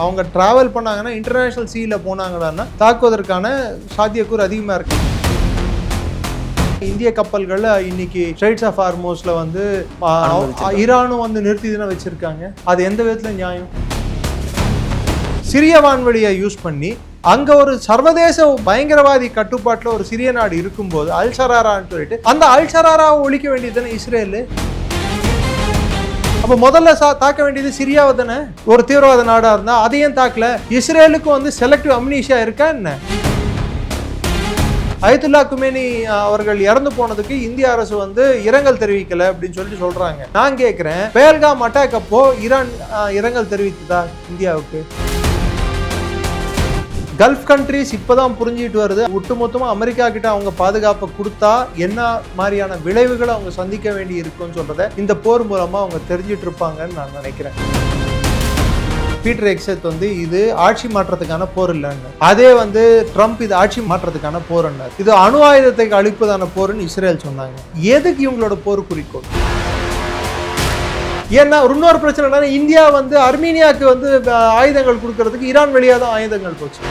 அவங்க டிராவல் பண்ணாங்கன்னா இன்டர்நேஷனல் சீல போனாங்கன்னா தாக்குவதற்கான சாத்தியக்கூறு அதிகமா இருக்கு. இந்திய கப்பல்கள் இன்னைக்கு ஸ்ட்ரெய்ட்ஸ் ஆஃப் ஹார்மோஸ்ல வந்து ஈரானும் வந்து நிறுத்திதான் வச்சிருக்காங்க. அது எந்த விதத்துல நியாயம்? சிறிய வான்வெளியை யூஸ் பண்ணி அங்க ஒரு சர்வதேச பயங்கரவாதி கட்டுப்பாட்டுல ஒரு சிறிய நாடு இருக்கும்போது அல்-ஷராரான்னு சொல்லிட்டு அந்த அல்-ஷராராவை ஒழிக்க வேண்டியதுதானே இஸ்ரேல். அப்ப முதல்ல தாக்க வேண்டியது சிரியாவை தானே. ஒரு தீவிரவாத நாடா இருந்தா அதையும் தாக்கல. இஸ்ரேலுக்கும் வந்து செலக்டிவ் அம்னீஷியா இருக்கா என்ன? அயத்துல்லா குமேனி அவர்கள் இறந்து போனதுக்கு இந்திய அரசு வந்து இரங்கல் தெரிவிக்கல அப்படின்னு சொல்லிட்டு சொல்றாங்க. நான் கேட்கிறேன், பேல்காம் அட்டாக் அப்போ ஈரான் இரங்கல் தெரிவித்ததா இந்தியாவுக்கு? கல்ஃப் கண்ட்ரிஸ் இப்பதான் புரிஞ்சுட்டு வருது, ஒட்டுமொத்தமா அமெரிக்கா கிட்ட அவங்க பாதுகாப்பை கொடுத்தா என்ன மாதிரியான விளைவுகளை அவங்க சந்திக்க வேண்டி இருக்குன்னு சொல்றத இந்த போர் மூலமா அவங்க தெரிஞ்சிட்டு இருப்பாங்கன்னு நான் நினைக்கிறேன். பீட்டர் ஹெக்ஸத் வந்து இது ஆட்சி மாற்றத்துக்கான போர் இல்லைன்னு, அதே வந்து ட்ரம்ப் இது ஆட்சி மாற்றத்துக்கான போர்ன்னார். இது அணு ஆயுதத்தை அழிப்பதான போர்னு இஸ்ரேல் சொன்னாங்க. எதுக்கு இவங்களோட போர் குறிக்கோள்? ஏன்னா இன்னொரு பிரச்சனை, இந்தியா வந்து அர்மீனியாவுக்கு வந்து ஆயுதங்கள் கொடுக்கறதுக்கு ஈரான் வழியா தான் ஆயுதங்கள் போச்சு.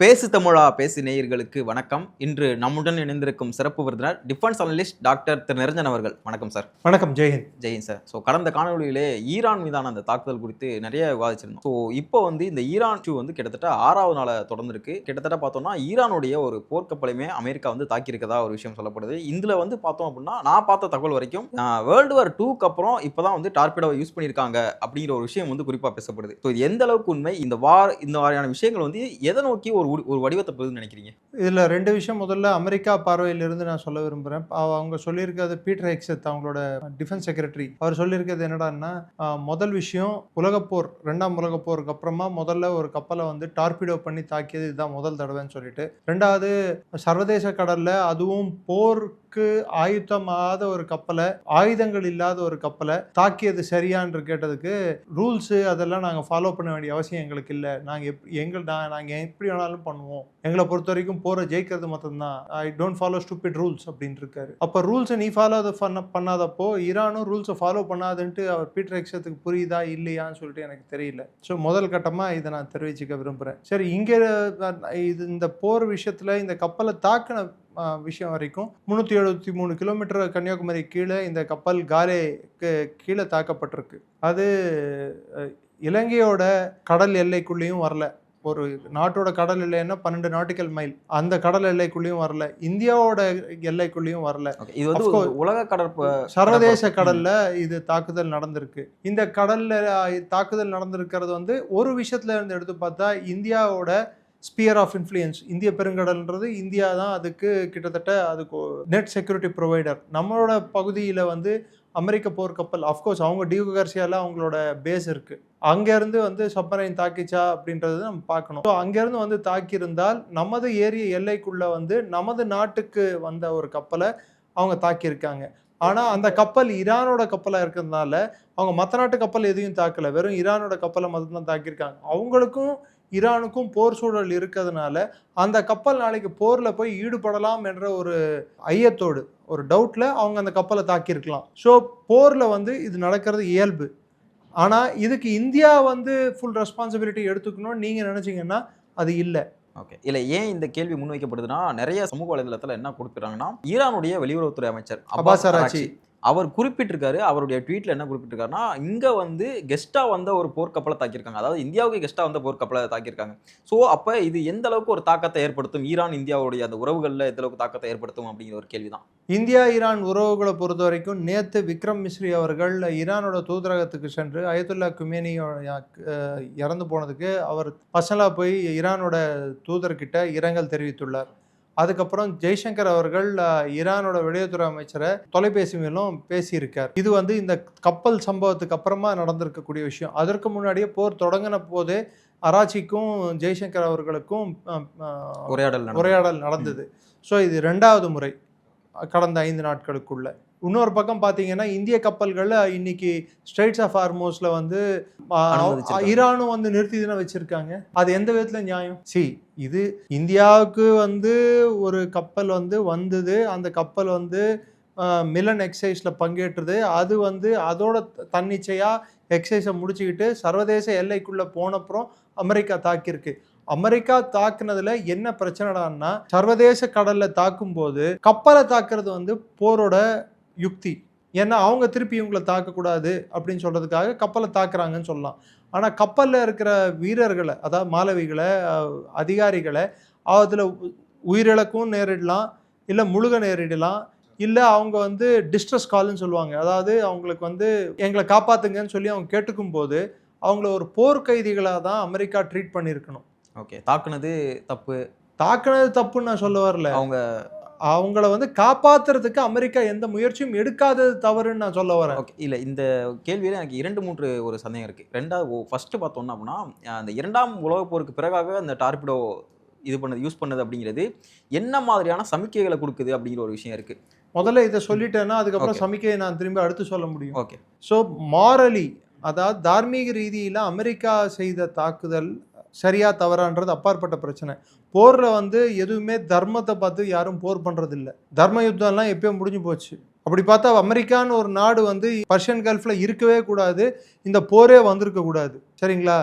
பேசு தமிழா பேசு நேயர்களுக்கு வணக்கம். இன்று நம்முடன் இணைந்திருக்கும் சிறப்பு விருந்தினர் டிஃபென்ஸ் அனலிஸ்ட் டாக்டர் திரு நிரஞ்சன் அவர்கள். வணக்கம் சார். வணக்கம். ஜெயஹிந்த். ஜெயஹிந்த் சார். ஸோ கடந்த காணொலியிலே ஈரான் மீதான அந்த தாக்குதல் குறித்து நிறைய விவாதிச்சிருந்தோம். ஸோ இப்போ வந்து இந்த ஈரான் இஷ்யூ வந்து கிட்டத்தட்ட 6வது நாளை தொடர்ந்து இருக்கு. கிட்டத்தட்ட பார்த்தோம்னா ஈரானுடைய ஒரு போர்க்கப்பலையுமே அமெரிக்கா வந்து தாக்கியிருக்கதா ஒரு விஷயம் சொல்லப்படுது. இதுல வந்து பார்த்தோம் அப்படின்னா நான் பார்த்த தகவல் வரைக்கும் வேர்ல்டு வார் 2க்கு அப்புறம் இப்போதான் வந்து டார்பிடோவை யூஸ் பண்ணியிருக்காங்க அப்படிங்கிற ஒரு விஷயம் வந்து குறிப்பாக பேசப்படுது. ஸோ இது எந்த அளவுக்கு உண்மை, இந்த மாதிரியான விஷயங்கள் வந்து எதை நோக்கி ஒரு வடிவத்தை போகுதுன்னு நினைக்கிறீங்க? இதுல ரெண்டு விஷயம். முதல்ல அமெரிக்கா பார்வையிலிருந்து நான் சொல்ல விரும்புறேன். அவங்க சொல்லியிருக்கிறது, பீட்டர் ஹெக்ஸத் அவங்களோட டிஃபென்ஸ் செக்ரட்டரி, அவர் சொல்லியிருக்கிறது என்னடான்னா, முதல் விஷயம் உலகப்போர் 2ஆம் உலகப்போருக்கு அப்புறமா முதல்ல ஒரு கப்பலை வந்து டார்பிடோ பண்ணி தாக்கியது இதுதான் முதல் தடவைன்னு சொல்லிட்டு, ரெண்டாவது சர்வதேச கடல்ல அதுவும் போருக்கு ஆயுத்தமாத ஒரு கப்பலை, ஆயுதங்கள் இல்லாத ஒரு கப்பலை தாக்கியது சரியான்னு கேட்டதுக்கு, ரூல்ஸ் அதெல்லாம் நாங்கள் ஃபாலோ பண்ண வேண்டிய அவசியம் எங்களுக்கு இல்லை, நாங்கள் எப்படி வேணாலும் பண்ணுவோம், எங்களை பொறுத்த வரைக்கும் போற ஜெயிக்கிறது மட்டும்தான், I don't follow stupid rules அப்படின்னு இருக்காரு. அப்ப ரூல்ஸை நீ ஃபாலோ பண்ணாதப்போ ஈரானும் ரூல்ஸை ஃபாலோ பண்ணாதுன்ட்டு அவர் பீட்டர் ஹெக்ஸத்துக்கு புரியுதா இல்லையான்னு சொல்லிட்டு எனக்கு தெரியல. ஸோ முதல் கட்டமா இதை நான் தெரிவிச்சுக்க விரும்புறேன். சரி, இங்க இந்த போர் விஷயத்துல இந்த கப்பலை தாக்கின விஷயம் வரைக்கும் 373 கிலோமீட்டர் கன்னியாகுமரி கீழே இந்த கப்பல் காலேக்கு கீழே தாக்கப்பட்டிருக்கு. அது இலங்கையோட கடல் எல்லைக்குள்ளேயும் வரல. ஒரு நாட்டோட கடல் எல்லைன்னா 12 நாட்டிக்கல் மைல், அந்த கடல் எல்லைக்குள்ளேயும் வரல, இந்தியாவோட எல்லைக்குள்ளேயும் வரல. இது வந்து உலக கடற்ப சர்வதேச கடல்ல இது தாக்குதல் நடந்திருக்கு. இந்த கடல்ல தாக்குதல் நடந்திருக்கிறது வந்து ஒரு விஷயத்துல இருந்து எடுத்து பார்த்தா இந்தியாவோட ஸ்பியர் ஆஃப் இன்ஃப்ளூயன்ஸ், இந்திய பெருங்கடல்ன்றது இந்தியா தான் அதுக்கு கிட்டத்தட்ட அதுக்கு நெட் செக்யூரிட்டி ப்ரொவைடர். நம்மளோட பகுதியில் வந்து அமெரிக்க போர்க்கப்பல், அஃப்கோர்ஸ் அவங்க டியூ கார்சியால அவங்களோட பேஸ் இருக்கு, அங்கேருந்து வந்து சப்மரைன் தாக்கிச்சா அப்படின்றது நம்ம பார்க்கணும். ஸோ அங்கேருந்து வந்து தாக்கியிருந்தால் நமது ஏரிய எல்லைக்குள்ள வந்து நமது நாட்டுக்கு வந்த ஒரு கப்பலை அவங்க தாக்கியிருக்காங்க. ஆனால் அந்த கப்பல் ஈரானோட கப்பலாக இருக்கிறதுனால அவங்க மற்ற நாட்டு கப்பல் எதையும் தாக்கலை, வெறும் ஈரானோட கப்பலை மட்டும்தான் தாக்கியிருக்காங்க. அவங்களுக்கும் ஈரானுக்கும் போர் சூழல் இருக்கிறதுனால அந்த கப்பல் நாளைக்கு போரில் போய் ஈடுபடலாம் என்ற ஒரு ஐயத்தோடு, ஒரு டவுட்டில் அவங்க அந்த கப்பலை தாக்கியிருக்கலாம். ஸோ போரில் வந்து இது நடக்கிறது இயல்பு. ஆனால் இதுக்கு இந்தியா வந்து ஃபுல் ரெஸ்பான்சிபிலிட்டி எடுத்துக்கணும்னு நீங்கள் நினச்சிங்கன்னா அது இல்லை. ஓகே, இல்லை ஏன் இந்த கேள்வி முன்வைக்கப்படுதுன்னா, நிறைய சமூக வலைதளத்தில் என்ன கொடுக்குறாங்கன்னா, ஈரானுடைய வெளியுறவுத்துறை அமைச்சர் அப்பாஸ் அராக்சி அவர் குறிப்பிட்டிருக்காரு. அவருடைய ட்வீட்ல என்ன குறிப்பிட்டிருக்காருன்னா, இங்க வந்து கெஸ்டா வந்த ஒரு போர்க்கப்பலை தாக்கியிருக்காங்க, அதாவது இந்தியாவுக்கு கெஸ்டா வந்த போர்க்கப்பலை தாக்கியிருக்காங்க. ஸோ அப்ப இது எந்த அளவுக்கு ஒரு தாக்கத்தை ஏற்படுத்தும், ஈரான் இந்தியாவுடைய அந்த உறவுகளில் எந்த அளவுக்கு தாக்கத்தை ஏற்படுத்தும் அப்படிங்கிற ஒரு கேள்விதான். இந்தியா ஈரான் உறவுகளை பொறுத்த வரைக்கும் நேற்று விக்ரம் மிஸ்ரி அவர்கள் ஈரானோட தூதரகத்துக்கு சென்று அயத்துல்லா குமேனி இறந்து போனதுக்கு அவர் பர்சனலாக போய் ஈரானோட தூதர்கிட்ட இரங்கல் தெரிவித்துள்ளார். அதுக்கப்புறம் ஜெய்சங்கர் அவர்கள் ஈரானோட வெளியுறவுத்துறை அமைச்சரை தொலைபேசி மூலம் பேசியிருக்கார். இது வந்து இந்த கப்பல் சம்பவத்துக்கு அப்புறமா நடந்திருக்கக்கூடிய விஷயம். அதற்கு முன்னாடியே போர் தொடங்கின போதே அராச்சிக்கும் ஜெய்சங்கர் அவர்களுக்கும் உரையாடல் நடந்தது. ஸோ இது 2வது முறை கடந்த 5 நாட்களுக்குள்ள. இன்னொரு பக்கம் பார்த்தீங்கன்னா, இந்திய கப்பல்கள் இன்னைக்கு ஸ்ட்ரெய்ட்ஸ் ஆஃப் ஹார்மோஸ்ல வந்து ஈரானும் வந்து நிறுத்திதான் வச்சிருக்காங்க. அது எந்த விதத்துல நியாயம்? இது இந்தியாவுக்கு வந்து ஒரு கப்பல் வந்து வந்தது, அந்த கப்பல் வந்து மிலன் எக்ஸைஸில் பங்கேற்றது. அது வந்து அதோட தன்னிச்சையாக எக்ஸைஸை முடிச்சுக்கிட்டு சர்வதேச எல்லைக்குள்ளே போனப்புறம் அமெரிக்கா தாக்கியிருக்கு. அமெரிக்கா தாக்குனதுல என்ன பிரச்சனைடான்னா, சர்வதேச கடல்ல தாக்கும்போது கப்பலை தாக்குறது வந்து போரோட யுக்தி. ஏன்னா அவங்க திருப்பி இவங்களை தாக்கக்கூடாது அப்படின்னு சொல்றதுக்காக கப்பலை தாக்குறாங்கன்னு சொல்லலாம். ஆனால் கப்பலில் இருக்கிற வீரர்களை, அதாவது மாலுமிகளை, அதிகாரிகளை அதில் உயிரிழக்கவும் நேரிடலாம், இல்லை முழுக நேரிடலாம், இல்லை அவங்க வந்து டிஸ்ட்ரெஸ் கால்னு சொல்லுவாங்க. அதாவது அவங்களுக்கு வந்து எங்களை காப்பாற்றுங்கன்னு சொல்லி அவங்க கேட்டுக்கும் போது அவங்கள ஒரு போர்க்கைதிகளாக தான் அமெரிக்கா ட்ரீட் பண்ணியிருக்கணும். ஓகே, தாக்குனது தப்பு. தாக்குனது தப்புன்னு நான் சொல்ல வரல. அவங்க அவங்கள வந்து காப்பாத்துறதுக்கு அமெரிக்கா எந்த முயற்சியும் எடுக்காதது தவறுன்னு நான் சொல்ல வரேன். ஓகே, இல்லை இந்த கேள்வியில் எனக்கு 2, 3 ஒரு சந்தேகம் இருக்குது. ரெண்டாவது ஃபஸ்ட்டு பார்த்தோம்னா அப்படின்னா, அந்த 2ஆம் உலகப் போருக்கு பிறகாகவே அந்த டார்பிடோ யூஸ் பண்ணது அப்படிங்கிறது என்ன மாதிரியான சமிக்கைகளை கொடுக்குது அப்படிங்கிற ஒரு விஷயம் இருக்குது. முதல்ல இதை சொல்லிட்டேன்னா அதுக்கப்புறம் Okay. சமிக்கையை நான் திரும்பி அடுத்து சொல்ல முடியும். ஓகே, ஸோ மாரலி, அதாவது தார்மீக ரீதியில் அமெரிக்கா செய்த தாக்குதல் சரியா தவறான்றது அப்பாற்பட்ட பிரச்சனை. போரில் வந்து எதுவுமே தர்மத்தை பார்த்து யாரும் போர் பண்ணுறதில்ல. தர்ம யுத்தம்லாம் எப்பயோ முடிஞ்சு போச்சு. அப்படி பார்த்தா அமெரிக்கான்னு ஒரு நாடு வந்து பர்ஷியன் கல்ஃபில் இருக்கவே கூடாது, இந்த போரே வந்திருக்க கூடாது. சரிங்களா?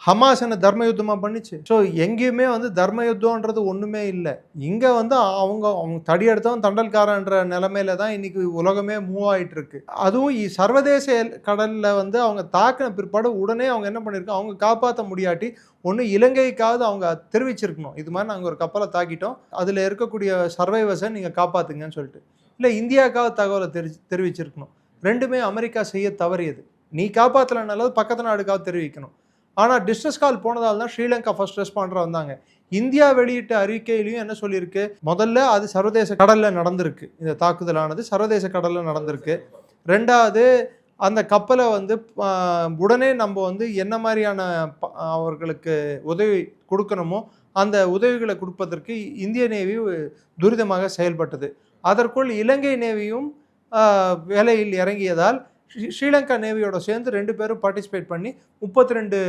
ஹமாஸ் என்ன தர்ம யுத்தமாக பண்ணிச்சு? ஸோ எங்கேயுமே வந்து தர்ம யுத்தம்ன்றது ஒன்றுமே இல்லை. இங்கே வந்து அவங்க தடி எடுத்தவன் தண்டல்காரன்ற நிலைமையில தான் இன்னைக்கு உலகமே மூவ் ஆகிட்டு இருக்கு. அதுவும் சர்வதேச கடலில் வந்து அவங்க தாக்கின பிற்பாடு உடனே அவங்க என்ன பண்ணியிருக்கோம், அவங்க காப்பாற்ற முடியாட்டி ஒன்று இலங்கைக்காவது அவங்க தெரிவிச்சிருக்கணும், இது மாதிரி நாங்கள் ஒரு கப்பலை தாக்கிட்டோம், அதில் இருக்கக்கூடிய சர்வைவர்ஸை நீங்கள் காப்பாற்றுங்கன்னு சொல்லிட்டு. இல்லை இந்தியாவுக்காவது தகவலை தெரிவிச்சிருக்கணும். ரெண்டுமே அமெரிக்கா செய்ய தவறியது. நீ காப்பாற்றலைனாலும் பக்கத்து நாடுக்காவது தெரிவிக்கணும். ஆனால் டிஸ்ட்ரெஸ் கால் போனதால் தான் ஸ்ரீலங்கா ஃபர்ஸ்ட் ரெஸ்பாண்டராக வந்தாங்க. இந்தியா வெளியிட்ட அறிக்கையிலையும் என்ன சொல்லியிருக்கு, முதல்ல அது சர்வதேச கடலில் நடந்திருக்கு, இந்த தாக்குதலானது சர்வதேச கடலில் நடந்திருக்கு. ரெண்டாவது அந்த கப்பலை வந்து உடனே நம்ம வந்து என்ன மாதிரியான அவர்களுக்கு உதவி கொடுக்கணுமோ அந்த உதவிகளை கொடுப்பதற்கு இந்திய நேவி துரிதமாக செயல்பட்டது. அதற்குள் இலங்கை நேவியும் வேலையில் இறங்கியதால் ஸ்ரீலங்கா நேவியோட சேர்ந்து 2 பேரும் பார்ட்டிசிபேட் பண்ணி 32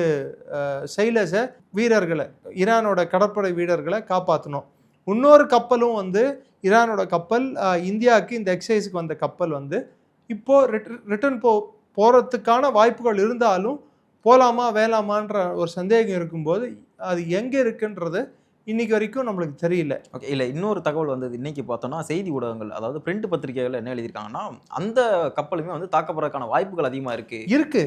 சைலர்ஸை, வீரர்களை, ஈரானோட கடற்படை வீரர்களை காப்பாற்றணும். இன்னொரு கப்பலும் வந்து ஈரானோட கப்பல் இந்தியாவுக்கு இந்த எக்ஸைஸுக்கு வந்த கப்பல் வந்து இப்போது ரிட்டர்ன் போகிறதுக்கான வாய்ப்புகள் இருந்தாலும் போகலாமா வேலாமான்ற ஒரு சந்தேகம் இருக்கும்போது அது எங்கே இருக்குன்றது இன்னைக்கு வரைக்கும் நம்மளுக்கு தெரியல. ஓகே, இல்லை இன்னொரு தகவல் வந்தது இன்னைக்கு பார்த்தோம்னா, செய்தி ஊடகங்கள் அதாவது பிரிண்ட் பத்திரிகைகள் என்ன எழுதியிருக்காங்கன்னா, அந்த கப்பலுமே வந்து தாக்கப்படுறதுக்கான வாய்ப்புகள் அதிகமாக இருக்கு.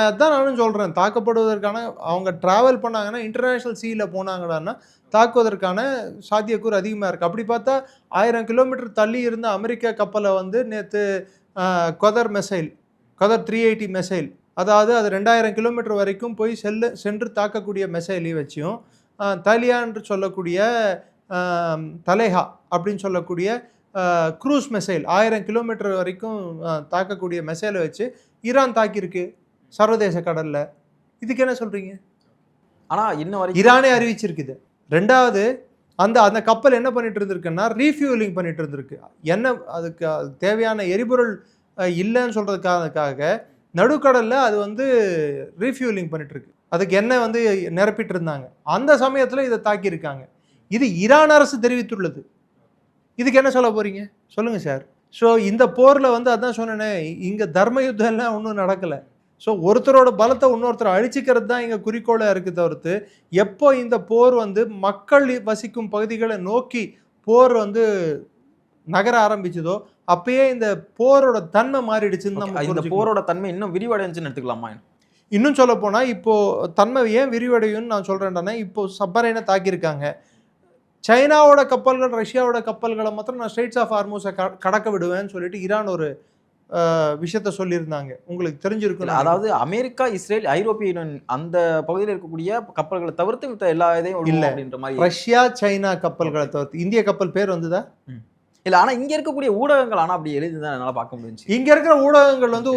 அதான் நானும் சொல்கிறேன், தாக்கப்படுவதற்கான அவங்க ட்ராவல் பண்ணாங்கன்னா இன்டர்நேஷ்னல் சீயில் போனாங்கடான்னா தாக்குவதற்கான சாத்தியக்கூறு அதிகமாக இருக்குது. அப்படி பார்த்தா 1000 கிலோமீட்டர் தள்ளி இருந்த அமெரிக்கா கப்பலை வந்து நேற்று கொதர் 380 மெசைல், அதாவது அது 2000 கிலோமீட்டர் வரைக்கும் போய் சென்று தாக்கக்கூடிய மெசைலை வச்சியும் தலியான்னு சொல்லக்கூடிய தலேஹா அப்படின்னு சொல்லக்கூடிய க்ரூஸ் மெசைல் 1000 கிலோமீட்டர் வரைக்கும் தாக்கக்கூடிய மெசைலை வச்சு ஈரான் தாக்கியிருக்கு சர்வதேச கடலில். இதுக்கு என்ன சொல்கிறீங்க? ஆனால் இன்ன வரைக்கும் ஈரானே அறிவிச்சிருக்குது. ரெண்டாவது அந்த கப்பல் என்ன பண்ணிட்டு இருந்திருக்குன்னா ரீஃபியூலிங் பண்ணிட்டு இருந்திருக்கு. என்ன அதுக்கு தேவையான எரிபொருள் இல்லைன்னு சொல்கிறதுக்காக நடுக்கடலில் அது வந்து ரீஃபியூலிங் பண்ணிட்டுருக்கு. அதுக்கு எண்ணெய் வந்து நிரப்பிட்டு இருந்தாங்க. அந்த சமயத்தில் இதை தாக்கியிருக்காங்க. இது ஈரான் அரசு தெரிவித்துள்ளது. இதுக்கு என்ன சொல்ல போகிறீங்க சொல்லுங்கள் சார். ஸோ இந்த போரில் வந்து அதான் சொன்னேனே, இங்கே தர்ம யுத்தம் எல்லாம் ஒன்றும் நடக்கலை. ஸோ ஒருத்தரோட பலத்தை இன்னொருத்தர் அழிச்சிக்கிறது தான் இங்கே குறிக்கோளாக இருக்குது தவிர்த்து, எப்போ இந்த போர் வந்து மக்கள் வசிக்கும் பகுதிகளை நோக்கி போர் வந்து நகர ஆரம்பிச்சதோ அப்பயே இந்த போரோட தன்மை மாறிடுச்சுன்னு நம்ம இந்த போரோட தன்மை இன்னும் விரிவடைஞ்சுன்னு எடுத்துக்கலாமா? இன்னும் சொல்ல போனால் இப்போது தன்மை ஏன் விரிவடையும்னு நான் சொல்கிறேன்டானே, இப்போது சப்மரைனை தாக்கியிருக்காங்க. சைனாவோட கப்பல்கள், ரஷ்யாவோட கப்பல்களை மாத்திரம் நான் ஸ்ட்ரெய்ட்ஸ் ஆஃப் ஹார்மூஸை கடக்க விடுவேன்னு சொல்லிட்டு ஈரான் ஒரு விஷயத்த சொல்லியிருந்தாங்க. உங்களுக்கு தெரிஞ்சிருக்கும். அதாவது அமெரிக்கா, இஸ்ரேல், ஐரோப்பிய யூனியன் அந்த பகுதியில் இருக்கக்கூடிய கப்பல்களை தவிர்த்து மற்ற எல்லா இதையும் இல்லை, அப்படின்ற மாதிரி ரஷ்யா சைனா கப்பல்களை தவிர்த்து இந்திய கப்பல் பேர் வந்துதா? இல்லை, ஆனால் இங்கே இருக்கக்கூடிய ஊடகங்கள் ஆனால் அப்படி எழுதி தான் என்னால் பார்க்க முடிஞ்சு. இங்கே இருக்கிற ஊடகங்கள் வந்து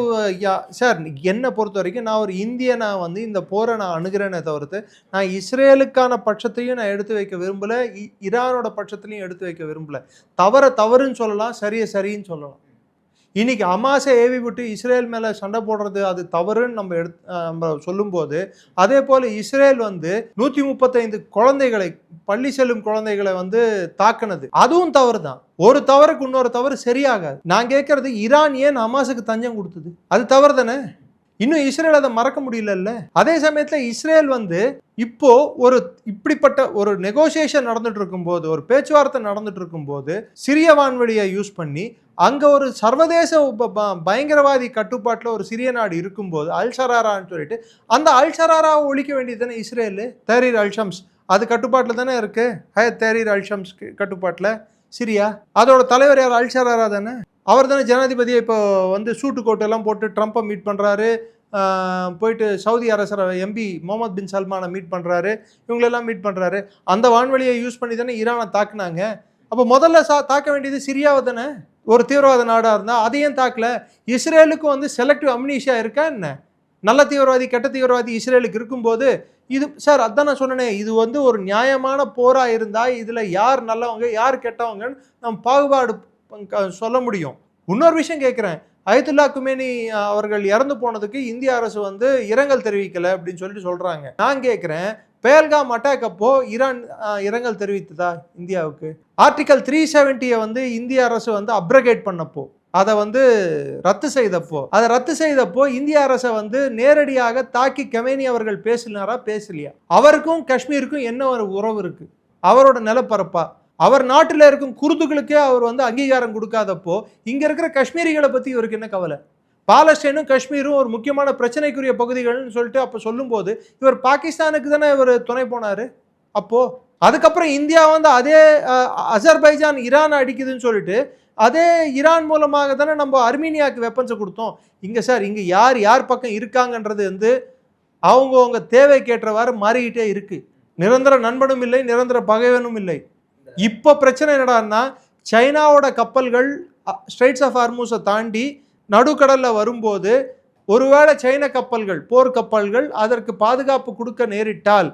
சார் என்னை பொறுத்த வரைக்கும் நான் ஒரு இந்தியனா வந்து இந்த போரை நான் அணுகிறேனே தவிர்த்து நான் இஸ்ரேலுக்கான பட்சத்தையும் நான் எடுத்து வைக்க விரும்பலை, ஈரானோட பட்சத்துலையும் எடுத்து வைக்க விரும்பலை. தவறுன்னு சொல்லலாம், சரின்னு சொல்லலாம். இன்னைக்கு ஹமாஸை ஏவி விட்டு இஸ்ரேல் மேலே சண்டை போடுறது அது தவறுன்னு நம்ம சொல்லும்போது, அதே போல் இஸ்ரேல் வந்து 135 குழந்தைகளை, பள்ளி செல்லும் குழந்தைகளை வந்து தாக்குனது அதுவும் தவறு தான். ஒரு தவறுக்கு இன்னொரு தவறு சரியாகாது. நான் கேட்கறது, ஈரான் ஏன் ஹமாஸுக்கு தஞ்சம் கொடுத்தது? அது தவறு தானே. இன்னும் இஸ்ரேல் அதை மறக்க முடியலல்ல. அதே சமயத்தில் இஸ்ரேல் வந்து இப்போ ஒரு இப்படிப்பட்ட ஒரு நெகோசியேஷன் நடந்துட்டு இருக்கும்போது, ஒரு பேச்சுவார்த்தை நடந்துட்டு இருக்கும்போது, சிரிய வான்வெளியை யூஸ் பண்ணி அங்க ஒரு சர்வதேச பயங்கரவாதி கட்டுப்பாட்டில் ஒரு சிறிய நாடு இருக்கும்போது, அல் ஷராரான்னு சொல்லிட்டு அந்த அல் ஷராராவை ஒழிக்க வேண்டியது தானே இஸ்ரேல். தஹ்ரீர் அல் ஷம்ஸ் அது கட்டுப்பாட்டில் தானே இருக்கு. தஹ்ரீர் அல் ஷம்ஸ் கட்டுப்பாட்டில் சிரியா. அதோட தலைவர் யார்? அல் ஷராரா தானே. அவர் தானே ஜனாதிபதியை இப்போ வந்து சூட்டு கோட்டெல்லாம் போட்டு ட்ரம்ப்பை மீட் பண்ணுறாரு, போயிட்டு சவுதி அரசர் எம்பி முகமது பின் சல்மானை மீட் பண்ணுறாரு, இவங்களெல்லாம் மீட் பண்ணுறாரு. அந்த வான்வெளியை யூஸ் பண்ணி தானே ஈரானை தாக்குனாங்க. அப்போ முதல்ல தாக்க வேண்டியது சிரியாவை தானே. ஒரு தீவிரவாத நாடாக இருந்தால் அதையும் தாக்கல. இஸ்ரேலுக்கு வந்து செலக்டிவ் அம்னீஷியா இருக்கா என்ன? நல்ல தீவிரவாதி கெட்ட தீவிரவாதி இஸ்ரேலுக்கு இருக்கும்போது இது சார் அதான் நான் சொன்னேனே, இது வந்து ஒரு நியாயமான போராக இருந்தால் இதில் யார் நல்லவங்க யார் கெட்டவங்கன்னு நம்ம பாகுபாடு சொல்ல முடியும். இன்னொரு விஷயம் கேட்குறேன், அயத்துல்லா குமேனி அவர்கள் இறந்து போனதுக்கு இந்திய அரசு வந்து இரங்கல் தெரிவிக்கலை அப்படின்னு சொல்லிட்டு சொல்கிறாங்க. நான் கேட்குறேன், பேல்காம் அட்டாக் அப்போ ஈரான் இரங்கல் தெரிவித்ததா இந்தியாவுக்கு? ஆர்டிகல் 370 வந்து இந்திய அரசு வந்து அப்ரகேட் பண்ணப்போ, அதை வந்து ரத்து செய்தப்போ இந்திய அரசை வந்து நேரடியாக தாக்கி கமேனி அவர்கள் பேசினாரா பேசலையா? அவருக்கும் காஷ்மீருக்கும் என்ன ஒரு உறவு இருக்கு? அவரோட நிலப்பரப்பா? அவர் நாட்டில் இருக்கும் குர்துகளுக்கே அவர் வந்து அங்கீகாரம் கொடுக்காதப்போ இங்க இருக்கிற காஷ்மீரிகளை பத்தி இவருக்கு என்ன கவலை? பாலஸ்தீனும் காஷ்மீரும் ஒரு முக்கியமான பிரச்சனைக்குரிய பகுதிகள்னு சொல்லிட்டு அப்போ சொல்லும்போது இவர் பாகிஸ்தானுக்கு தானே இவர் துணை போனாரு. அப்போ அதுக்கப்புறம் இந்தியா வந்து அதே அசர்பைஜான் ஈரான் அடிக்குதுன்னு சொல்லிட்டு அதே ஈரான் மூலமாக தானே நம்ம அர்மீனியாவுக்கு வெப்பன்ஸை கொடுத்தோம். இங்கே சார் இங்கே யார் பக்கம் இருக்காங்கன்றது வந்து அவங்கவுங்க தேவைக்கேற்றவாறு மாறிக்கிட்டே இருக்கு. நிரந்தர நண்பனும் இல்லை, நிரந்தர பகைவனும் இல்லை. இப்போ பிரச்சனை என்னடான்னா, சைனாவோட கப்பல்கள் ஸ்ட்ரெய்ட்ஸ் ஆஃப் ஹார்மூஸை தாண்டி நடுக்கடலில் வரும்போது ஒருவேளை சைன கப்பல்கள், போர் கப்பல்கள் அதற்கு பாதுகாப்பு கொடுக்க நேரிட்டால்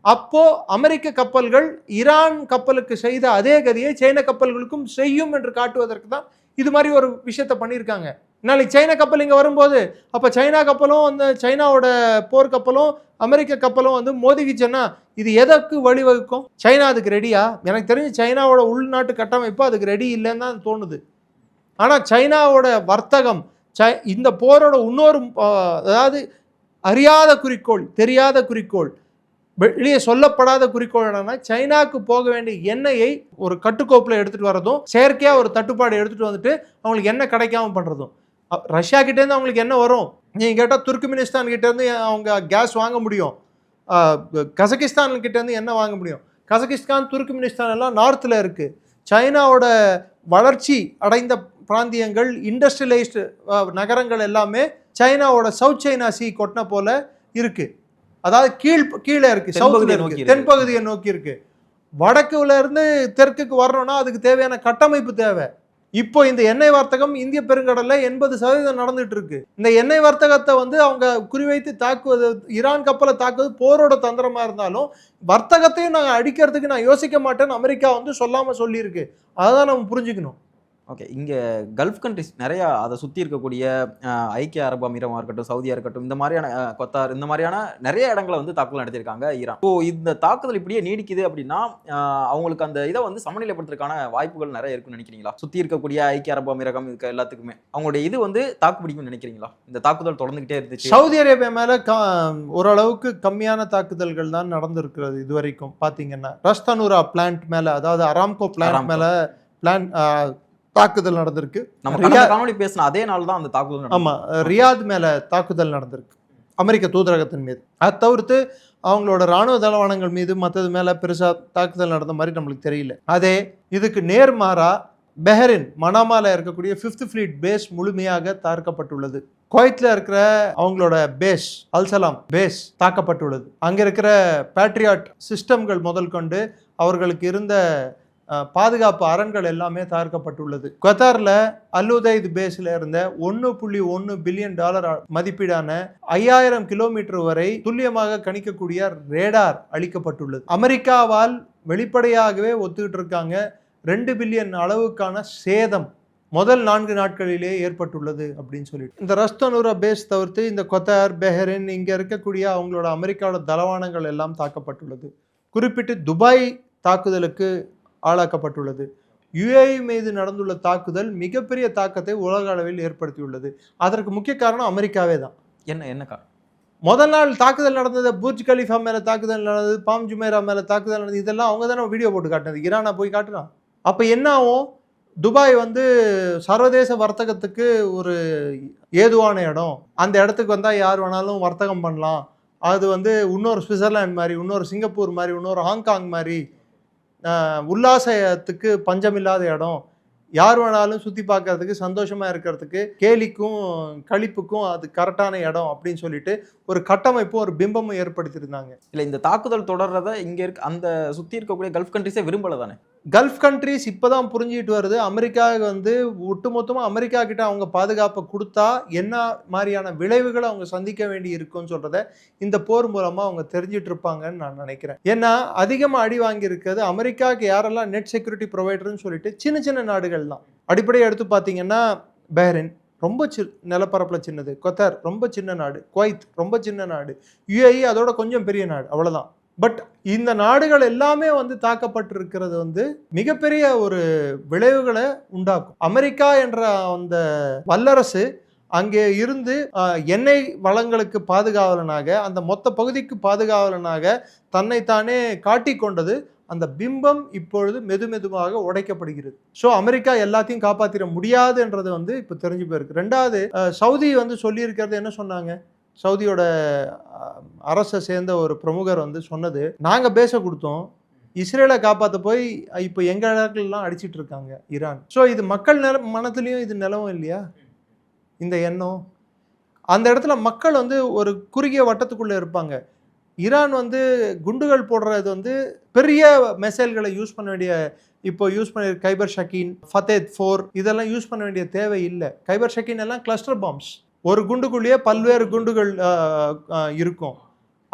அப்போ அமெரிக்க கப்பல்கள் ஈரான் கப்பலுக்கு செய்த அதே கதியை சைன கப்பல்களுக்கும் செய்யும் என்று காட்டுவதற்கு தான் இது மாதிரி ஒரு விஷயத்தை பண்ணியிருக்காங்க. நாளைக்கு சைன கப்பல் இங்கே வரும்போது அப்போ சைனா கப்பலும் அந்த சைனாவோட போர் கப்பலும் அமெரிக்க கப்பலும் வந்து மோதிக்கிச்சுன்னா இது எதற்கு வழிவகுக்கும்? சைனா அதுக்கு ரெடியா? எனக்கு தெரிஞ்சு சைனாவோட உள்நாட்டு கட்டமைப்பு அதுக்கு ரெடி இல்லைன்னு தான் தோணுது. ஆனால் சைனாவோட வர்த்தகம், இந்த போரோட இன்னொரு அதாவது அறியாத குறிக்கோள், தெரியாத குறிக்கோள், வெளியே சொல்லப்படாத குறிக்கோள் என்னன்னா, சைனாக்கு போக வேண்டிய எண்ணெயை ஒரு கட்டுக்கோப்பில் எடுத்துகிட்டு வரதும், செயற்கையாக ஒரு தட்டுப்பாடு எடுத்துகிட்டு வந்துட்டு அவங்களுக்கு எண்ணெய் கிடைக்காம பண்ணுறதும். ரஷ்யா கிட்டேருந்து அவங்களுக்கு என்ன வரும்? நீங்கள் கேட்டால் துர்க்மெனிஸ்தான் கிட்டேருந்து அவங்க கேஸ் வாங்க முடியும், கசகிஸ்தான் கிட்டேருந்து என்ன வாங்க முடியும். கசகிஸ்தான் துர்க்மெனிஸ்தான் எல்லாம் நார்த்தில் இருக்குது. சைனாவோட வளர்ச்சி அடைந்த பிராந்தியங்கள், இண்டஸ்ட்ரியலைஸ்டு நகரங்கள் எல்லாமே சைனாவோட சவுத் சைனா சீ கொட்டின போல இருக்குது. அதாவது கீழே இருக்குது, சவுத்தில் இருக்குது, தென்பகுதியை நோக்கி இருக்குது. வடக்குல இருந்து தெற்குக்கு வரணும்னா அதுக்கு தேவையான கட்டமைப்பு தேவை. இப்போ இந்த எண்ணெய் வர்த்தகம் இந்திய பெருங்கடல்ல 80% நடந்துட்டு இருக்கு. இந்த எண்ணெய் வர்த்தகத்தை வந்து அவங்க குறிவைத்து தாக்குவது, ஈரான் கப்பலை தாக்குவது போரோட தந்திரமா இருந்தாலும் வர்த்தகத்தையும் நாங்கள் அடிக்கிறதுக்கு நான் யோசிக்க மாட்டேன்னு அமெரிக்கா வந்து சொல்லாம சொல்லியிருக்கு. அதான் நம்ம புரிஞ்சுக்கணும். ஓகே, இங்கே கல்ஃப் கண்ட்ரிஸ் நிறையா அதை சுற்றி இருக்கக்கூடிய ஐக்கிய அரபு அமீரமாக இருக்கட்டும், சவுதியாக இருக்கட்டும், இந்த மாதிரியான கொத்தார், இந்த மாதிரியான நிறைய இடங்களை வந்து தாக்குதல் நடத்தியிருக்காங்க ஈரான். ஸோ இந்த தாக்குதல் இப்படியே நீடிக்குது அப்படின்னா அவங்களுக்கு அந்த இதை வந்து சமநிலைப்படுத்துறதுக்கான வாய்ப்புகள் நிறைய இருக்குன்னு நினைக்கிறீங்களா? சுற்றி இருக்கக்கூடிய ஐக்கிய அரபு அமீரகம் இருக்க எல்லாத்துக்குமே அவங்களுடைய இது வந்து தாக்கு பிடிக்கும்னு நினைக்கிறீங்களா? இந்த தாக்குதல் தொடர்ந்துகிட்டே இருந்துச்சு. சவுதி அரேபியா மேலே ஓரளவுக்கு கம்மியான தாக்குதல்கள் தான் நடந்திருக்கிறது இது வரைக்கும். பார்த்தீங்கன்னா ரஸ்தனூரா பிளான்ட் மேலே, அதாவது அராம்கோ பிளான்ட் மேலே தாக்குதல் நடந்திருக்கு. நம்ம காணொலி பேசின அதே நாள் தான் அந்த தாக்குதல். ஆமாம், ரியாத் மேலே தாக்குதல் நடந்திருக்கு, அமெரிக்க தூதரகத்தின் மீது. அதை தவிர்த்து அவங்களோட இராணுவ தளவாடங்கள் மீது மற்றது மேலே பெருசாக தாக்குதல் நடந்த மாதிரி நம்மளுக்கு தெரியல. அதே இதுக்கு நேர்மாறாக பெஹரின் மனாமாவில் இருக்கக்கூடிய 5th ஃப்ளீட் பேஸ் முழுமையாக தாக்கப்பட்டுள்ளது. குவைத்தில் இருக்கிற அவங்களோட பேஸ் அல்சலாம் பேஸ் தாக்கப்பட்டுள்ளது. அங்கே இருக்கிற பேட்ரியாட் சிஸ்டம்கள் முதல் கொண்டு அவர்களுக்கு இருந்த பாதுகாப்பு அரண்கள் எல்லாமே தாக்கப்பட்டுள்ளது. கத்தாரில் அல்-உதைத் பேஸில் இருந்த $1.1 பில்லியன் மதிப்பீடான 5000 கிலோமீட்டர் வரை துல்லியமாக கணிக்கக்கூடிய ரேடார் அளிக்கப்பட்டுள்ளது. அமெரிக்காவால் வெளிப்படையாகவே ஒத்துக்கிட்டு இருக்காங்க 2 பில்லியன் அளவுக்கான சேதம் முதல் 4 நாட்களிலே ஏற்பட்டுள்ளது அப்படின்னு சொல்லிட்டு. இந்த ரஸ்தனுரா பேஸ் தவிர்த்து இந்த கொத்தார், பெஹரின் இங்க இருக்கக்கூடிய அவங்களோட அமெரிக்காவோட தளவாடங்கள் எல்லாம் தாக்கப்பட்டுள்ளது. குறிப்பிட்டு துபாய் தாக்குதலுக்கு ஆளாக்கப்பட்டுள்ளது. யுஏஇ மீது நடந்துள்ள தாக்குதல் மிகப்பெரிய தாக்கத்தை உலக அளவில் ஏற்படுத்தியுள்ளது. அதற்கு முக்கிய காரணம் அமெரிக்காவே தான். என்ன காரணம்? முதல் நாள் தாக்குதல் நடந்தது, புர்ஜ் கலிஃபா மேல தாக்குதல் நடந்தது, பாம் ஜுமைரா மேல தாக்குதல் நடந்தது, இதெல்லாம் அவங்க தானே வீடியோ போட்டு காட்டினது. ஈரானா போய் காட்டுறான். அப்ப என்ன ஆகும்? துபாய் வந்து சர்வதேச வர்த்தகத்துக்கு ஒரு ஏதுவான இடம். அந்த இடத்துக்கு வந்தால் யார் வேணாலும் வர்த்தகம் பண்ணலாம். அது வந்து இன்னொரு சுவிட்சர்லாந்து மாதிரி, இன்னொரு சிங்கப்பூர் மாதிரி, இன்னொரு ஹாங்காங் மாதிரி உல்லாசத்துக்கு பஞ்சமில்லாத இடம். யார் வேணாலும் சுற்றி பார்க்கறதுக்கு, சந்தோஷமாக இருக்கிறதுக்கு, கேலிக்கும் களிப்புக்கும் அது கரெக்டான இடம் அப்படின்னு சொல்லிட்டு ஒரு கட்டமைப்பும் ஒரு பிம்பமும் ஏற்படுத்தியிருந்தாங்க. இல்லை, இந்த தாக்குதல் தொடர்றத இங்கே இருக்க அந்த சுற்றி இருக்கக்கூடிய கல்ஃப் கண்ட்ரிஸே விரும்பலை தானே? கல்ஃப் கண்ட்ரிஸ் இப்போதான் புரிஞ்சுக்கிட்டு வருது. அமெரிக்காவுக்கு வந்து ஒட்டுமொத்தமாக அமெரிக்கா கிட்ட அவங்க பாதுகாப்பை கொடுத்தா என்ன மாதிரியான விளைவுகளை அவங்க சந்திக்க வேண்டி இருக்குன்னு சொல்கிறத இந்த போர் மூலமாக அவங்க தெரிஞ்சிட்டு இருப்பாங்கன்னு நான் நினைக்கிறேன். ஏன்னா அதிகமாக அடி வாங்கியிருக்கிறது அமெரிக்காவுக்கு யாரெல்லாம் நெட் செக்யூரிட்டி ப்ரொவைடர்னு சொல்லிட்டு சின்ன சின்ன நாடுகள் தான். அடிப்படையாக எடுத்து பார்த்தீங்கன்னா பஹ்ரைன் ரொம்ப நிலப்பரப்பில் சின்னது, கொத்தார் ரொம்ப சின்ன நாடு, குவைத் ரொம்ப சின்ன நாடு, யுஏஇ அதோட கொஞ்சம் பெரிய நாடு, அவ்வளோதான். பட் இந்த நாடுகள் எல்லாமே வந்து தாக்கப்பட்டிருக்கிறது வந்து மிகப்பெரிய ஒரு விளைவுகளை உண்டாக்கும். அமெரிக்கா என்ற அந்த வல்லரசு அங்கே இருந்து எண்ணெய் வளங்களுக்கு பாதுகாவலனாக, அந்த மொத்த பகுதிக்கு பாதுகாவலனாக தன்னைத்தானே காட்டிக்கொண்டது. அந்த பிம்பம் இப்பொழுது மெதுமெதுவாக உடைக்கப்படுகிறது. ஸோ அமெரிக்கா எல்லாத்தையும் காப்பாற்றிட முடியாதுன்றது வந்து இப்போ தெரிஞ்சு போயிருக்கு. ரெண்டாவது, சவுதி வந்து சொல்லியிருக்கிறது என்ன சொன்னாங்க? சவுதியோட அரசை சேர்ந்த ஒரு பிரமுகர் வந்து சொன்னது, நாங்கள் பேச கொடுத்தோம், இஸ்ரேலை காப்பாற்ற போய் இப்போ எங்கள் இடத்துலலாம் அடிச்சிட்டு இருக்காங்க ஈரான். ஸோ இது மக்கள் மனத்துலேயும் இது நிலவும் இல்லையா இந்த எண்ணம்? அந்த இடத்துல மக்கள் வந்து ஒரு குறுகிய வட்டத்துக்குள்ளே இருப்பாங்க. ஈரான் வந்து குண்டுகள் போடுறது வந்து பெரிய மெசைல்களை யூஸ் பண்ண வேண்டிய, இப்போ யூஸ் பண்ண கைபர் ஷக்கீன், ஃபத்தேத் 4 இதெல்லாம் யூஸ் பண்ண வேண்டிய தேவை இல்லை. கைபர் ஷக்கீன் எல்லாம் கிளஸ்டர் பாம்ஸ், ஒரு குண்டுக்குள்ளேயே பல்வேறு குண்டுகள் இருக்கும்.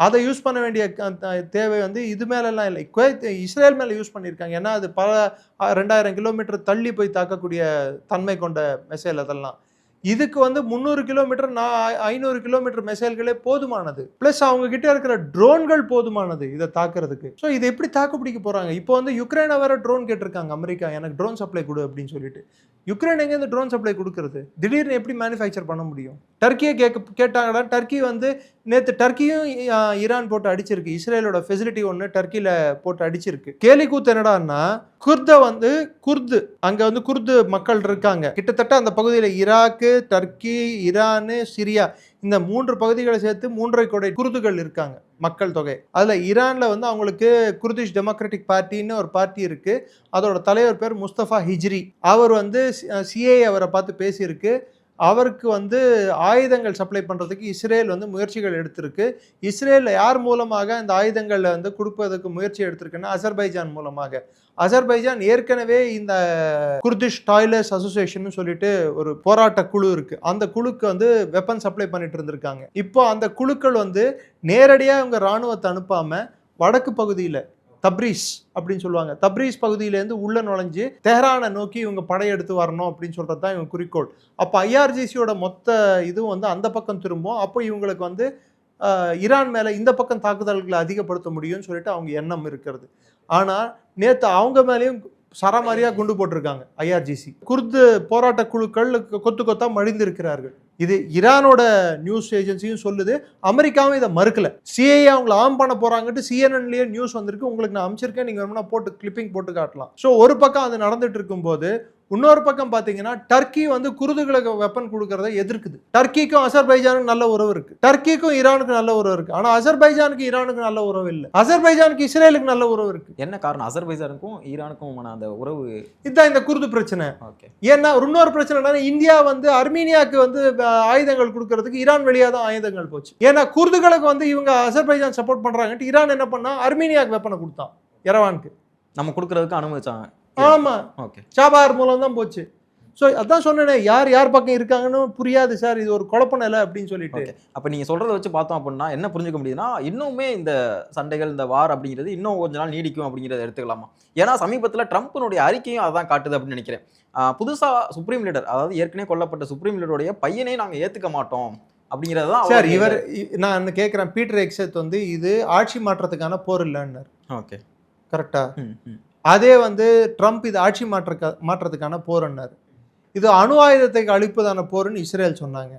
அதை யூஸ் பண்ண வேண்டிய தேவை வந்து இது மேலெல்லாம் இல்லை. இஸ்ரேல் மேலே யூஸ் பண்ணியிருக்காங்க. ஏன்னா அது பல 2000 கிலோமீட்டர் தள்ளி போய் தாக்கக்கூடிய தன்மை கொண்ட மெசைல். அதெல்லாம் இதுக்கு வந்து 300 கிலோமீட்டர் 500 கிலோமீட்டர் மெசைல்களே போதுமானது. பிளஸ் அவங்க கிட்ட இருக்கிற ட்ரோன்கள் போதுமானது இதை தாக்குறதுக்கு. ஸோ இதை எப்படி தாக்கு பிடிக்க போறாங்க? இப்போ வந்து யுக்ரைனை வேற ட்ரோன் கேட்டிருக்காங்க அமெரிக்கா, எனக்கு ட்ரோன் சப்ளை கொடு அப்படின்னு சொல்லிட்டு. யுக்ரைன் எங்க இந்த ட்ரோன் சப்ளை கொடுக்கறது? திடீர்னு எப்படி மேனுஃபேக்சர் பண்ண முடியும்? டர்க்கியை கேட்டாங்கடா. டர்க்கி வந்து நேற்று டர்க்கியும் ஈரான் போட்டு அடிச்சிருக்கு. இஸ்ரேலோட ஃபெசிலிட்டி ஒன்று டர்க்கியில் போட்டு அடிச்சிருக்கு. கேலி கூத்து என்னடான்னா, குர்து அங்கே வந்து குர்து மக்கள் இருக்காங்க. கிட்டத்தட்ட அந்த பகுதியில் ஈராக்கு, டர்க்கி, ஈரானு, சிரியா இந்த 3 பகுதிகளை சேர்த்து 3.5 கோடி குர்துகள் இருக்காங்க மக்கள் தொகை. அதில் ஈரானில் வந்து அவங்களுக்கு குர்திஷ் டெமோக்ராட்டிக் பார்ட்டின்னு ஒரு பார்ட்டி இருக்கு. அதோட தலைவர் பேர் முஸ்தபா ஹிஜ்ரி. அவர் வந்து சிஏஏ அவரை பார்த்து பேசியிருக்கு. அவருக்கு வந்து ஆயுதங்கள் சப்ளை பண்ணுறதுக்கு இஸ்ரேல் வந்து முயற்சிகள் எடுத்திருக்கு. இஸ்ரேல் யார் மூலமாக இந்த ஆயுதங்களை வந்து கொடுப்பதற்கு முயற்சி எடுத்திருக்குன்னா அசர்பைஜான் மூலமாக. அசர்பைஜான் ஏற்கனவே இந்த குர்திஷ் டாய்லர்ஸ் அசோசியேஷன் சொல்லிட்டு ஒரு போராட்ட குழு இருக்கு. அந்த குழுக்கு வந்து வெப்பன் சப்ளை பண்ணிட்டு இருந்திருக்காங்க. இப்போ அந்த குழுக்கள் வந்து நேரடியாக இவங்க இராணுவத்தை அனுப்பாம வடக்கு பகுதியில் தப்ரீஸ் அப்படின்னு சொல்லுவாங்க, தப்ரீஸ் பகுதியிலேருந்து உள்ள நுழைஞ்சு தெஹ்ரானை நோக்கி இவங்க படையெடுத்து வரணும் அப்படின்னு சொல்கிறது தான் இவங்க குறிக்கோள். அப்போ ஐஆர்ஜிசியோட மொத்த இதுவும் வந்து அந்த பக்கம் திரும்பும். அப்போ இவங்களுக்கு வந்து ஈரான் மேலே இந்த பக்கம் தாக்குதல்களை அதிகப்படுத்த முடியும்னு சொல்லிட்டு அவங்க எண்ணம் இருக்கிறது. ஆனால் நேற்று அவங்க மேலேயும் சரமாரியாக குண்டு போட்டிருக்காங்க ஐஆர்ஜிசி. குர்து போராட்ட குழுக்கள் கொத்து கொத்தா மடிந்திருக்கிறார்கள். இது ஈரானோட நியூஸ் ஏஜென்சியும் சொல்லுது, அமெரிக்காவும் இதை மறுக்கல. சிஐஏ அவங்களை ஆம் பண்ண போறாங்கட்டு சிஎன்என்லயே நியூஸ் வந்திருக்கு. உங்களுக்கு நான் அமைச்சிருக்கேன், நீங்க வேணும்னா போட்டு கிளிப்பிங் போட்டு காட்டலாம். ஸோ ஒரு பக்கம் அது நடந்துட்டு இருக்கும்போது இன்னொரு பக்கம் பார்த்தீங்கன்னா டர்க்கி வந்து குர்துகளுக்கு வெப்பன் கொடுக்கறத எதிர்க்குது. டர்க்கிக்கும் அசர்பைஜானுக்கு நல்ல உறவு இருக்கு, டர்க்கிக்கும் ஈரானுக்கு நல்ல உறவு இருக்கு. ஆனால் அசர்பைஜானுக்கு ஈரானுக்கு நல்ல உறவு இல்லை. அசர்பைஜானுக்கு இஸ்ரேலுக்கு நல்ல உறவு இருக்கு. என்ன காரணம்? அசர்பைஜானுக்கும் ஈரானுக்கும் அந்த உறவு இதுதான் இந்த குர்து பிரச்சனை. ஏன்னா இன்னொரு பிரச்சனை, இந்தியா வந்து அர்மீனியாவுக்கு வந்து ஆயுதங்கள் கொடுக்கறதுக்கு ஈரான் வழியாக தான் ஆயுதங்கள் போச்சு. ஏன்னா குர்துகளுக்கு வந்து இவங்க அசர்பைஜான் சப்போர்ட் பண்றாங்க. ஈரான் என்ன பண்ணா, அர்மீனியாவுக்கு வெப்பனை கொடுத்தான், எரவானுக்கு. நம்ம கொடுக்கறதுக்கு அனுமதிச்சாங்க. ஆமா, சாபார் மூலம் தான் போச்சு. ஸோ அதான் சொன்னேனே, யார் பக்கம் இருக்காங்கன்னு புரியாது சார், இது ஒரு குழப்ப நிலை அப்படின்னு சொல்லிட்டு. ஓகே. அப்ப நீங்க சொல்றத வச்சு பார்த்தோம் அப்படின்னா என்ன புரிஞ்சுக்க முடியுதுன்னா, இன்னுமே இந்த சண்டைகள், இந்த வார் அப்படிங்கிறது இன்னும் கொஞ்ச நாள் நீடிக்கும் அப்படிங்கிறத எடுத்துக்கலாமா? ஏன்னா சமீபத்தில ட்ரம்ப்னுடைய அறிக்கையும் அதான் காட்டுது அப்படின்னு நினைக்கிறேன். புதுசா சுப்ரீம் லீடர், அதாவது ஏற்கனவே கொல்லப்பட்ட சுப்ரீம் லீடருடைய பையனை நாங்க ஏத்துக்க மாட்டோம் அப்படிங்கிறது தான் சார் நான் கேட்கிறேன், பீட்டர் எக்ஸத் வந்து இது ஆட்சி மாற்றத்துக்கான போர் இல்லைன்னாரு. ஓகே. கரெக்டா? ம், ம். அதே வந்து ட்ரம்ப் இது ஆட்சி மாற்றத்துக்கான போர்ன்னாரு. இது அணு ஆயுதத்தை அழிப்பதான போர்னு இஸ்ரேல் சொன்னாங்க.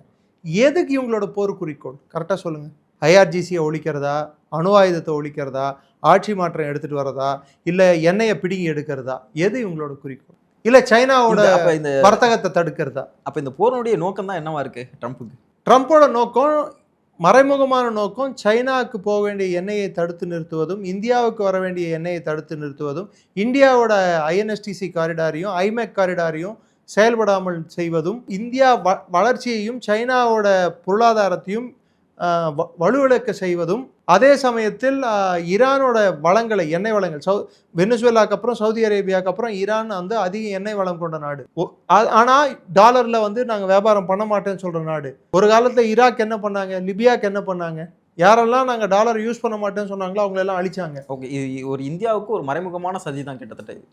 எதுக்கு இவங்களோட போர் குறிக்கோள் கரெக்டாக சொல்லுங்க. ஐஆர்ஜிசியை ஒழிக்கிறதா, அணு ஆயுதத்தை ஒழிக்கிறதா, ஆட்சி மாற்றம் எடுத்துட்டு வரதா, இல்லை எண்ணெயை பிடுங்கி எடுக்கிறதா, எது இவங்களோட குறிக்கோள்? இல்லை சைனாவோட இந்த வர்த்தகத்தை தடுக்கிறதா? அப்ப இந்த போருடைய நோக்கம் தான் என்னவா இருக்கு ட்ரம்ப்புக்கு? ட்ரம்ப்போட நோக்கம், மறைமுகமான நோக்கம் சைனாவுக்கு போக வேண்டிய எண்ணெயை தடுத்து நிறுத்துவதும், இந்தியாவுக்கு வர வேண்டிய எண்ணெயை தடுத்து நிறுத்துவதும், இந்தியாவோட ஐஎன்எஸ்டிசி காரிடாரையும் ஐமேக் காரிடாரையும் செயல்படாமல் செய்வதும், இந்தியா வளர்ச்சியையும் சைனாவோட பொருளாதாரத்தையும் வலுவிழக்க செய்வதும், அதே சமயத்தில் ஈரானோட வளங்களை, எண்ணெய் வளங்கள், வெனிசுவேலாக்கு அப்புறம் சவுதி அரேபியாவுக்கு அப்புறம் ஈரான் வந்து அதிக எண்ணெய் வளம் கொண்ட நாடு. ஆனால் டாலரில் வந்து நாங்கள் வியாபாரம் பண்ண மாட்டேன்னு சொல்கிற நாடு. ஒரு காலத்தில் ஈராக் என்ன பண்ணாங்க, லிபியாக்கு என்ன பண்ணாங்க? யாரெல்லாம் நாங்கள் டாலர் யூஸ் பண்ண மாட்டேன்னு சொன்னாங்களோ அவங்களெல்லாம் அழிச்சாங்க. ஓகே. இது ஒரு இந்தியாவுக்கு ஒரு மறைமுகமான சதி தான் கிட்டத்தட்ட இது.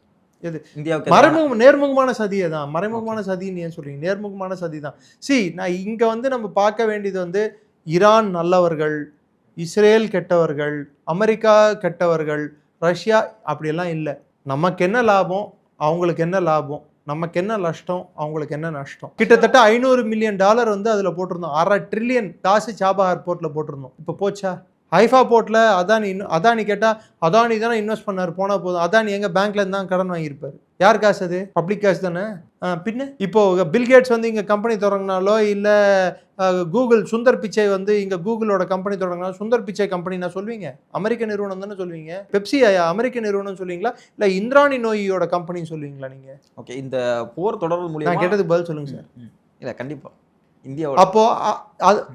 எது இந்தியாவுக்கு நேர்முகமான சதியை தான். மறைமுகமான சதின்னு ஏன் சொல்றீங்க? நேர்முகமான சதி தான். நான் இங்க வந்து நம்ம பார்க்க வேண்டியது வந்து ஈரான் நல்லவர்கள், இஸ்ரேல் கெட்டவர்கள், அமெரிக்கா கெட்டவர்கள், ரஷ்யா அப்படியெல்லாம் இல்லை. நமக்கு என்ன லாபம், அவங்களுக்கு என்ன லாபம், நமக்கு என்ன நஷ்டம், அவங்களுக்கு என்ன நஷ்டம். கிட்டத்தட்ட $500 மில்லியன் வந்து அதில் போட்டிருந்தோம். 1/2 ட்ரில்லியன் காசு சாபஹார் போர்ட்டில் போட்டிருந்தோம். இப்போ போச்சா? ஹைஃபா போர்ட்டில் அதானி கேட்டால் அதானி தானே இன்வெஸ்ட் பண்ணார், போனால் போதும். அதானி எங்கள் பேங்க்ல இருந்து தான் கடன் வாங்கியிருப்பார். யார் காசு அது? பப்ளிக் காசு தானே. பின்ன இப்போ பில்கேட்ஸ் வந்து இங்கே கம்பெனி தொடங்கினாலோ, இல்லை கூகுள் சுந்தர் பிச்சை வந்து இங்கே கூகுளோட கம்பெனி தொடங்கினாலும் சுந்தர் பிச்சை கம்பெனி நான் சொல்வீங்க? அமெரிக்க நிறுவனம் தானே சொல்வீங்க. பெப்சி அமெரிக்க நிறுவனம் சொல்வீங்களா, இல்லை இந்திராணி நோயோட கம்பெனின்னு சொல்லுவீங்களா நீங்கள்? ஓகே. இந்த போர் தொடர்பு மூலியமா நான் கேட்டதுக்கு பதில் சொல்லுங்க சார். இல்லை கண்டிப்பாக இந்தியா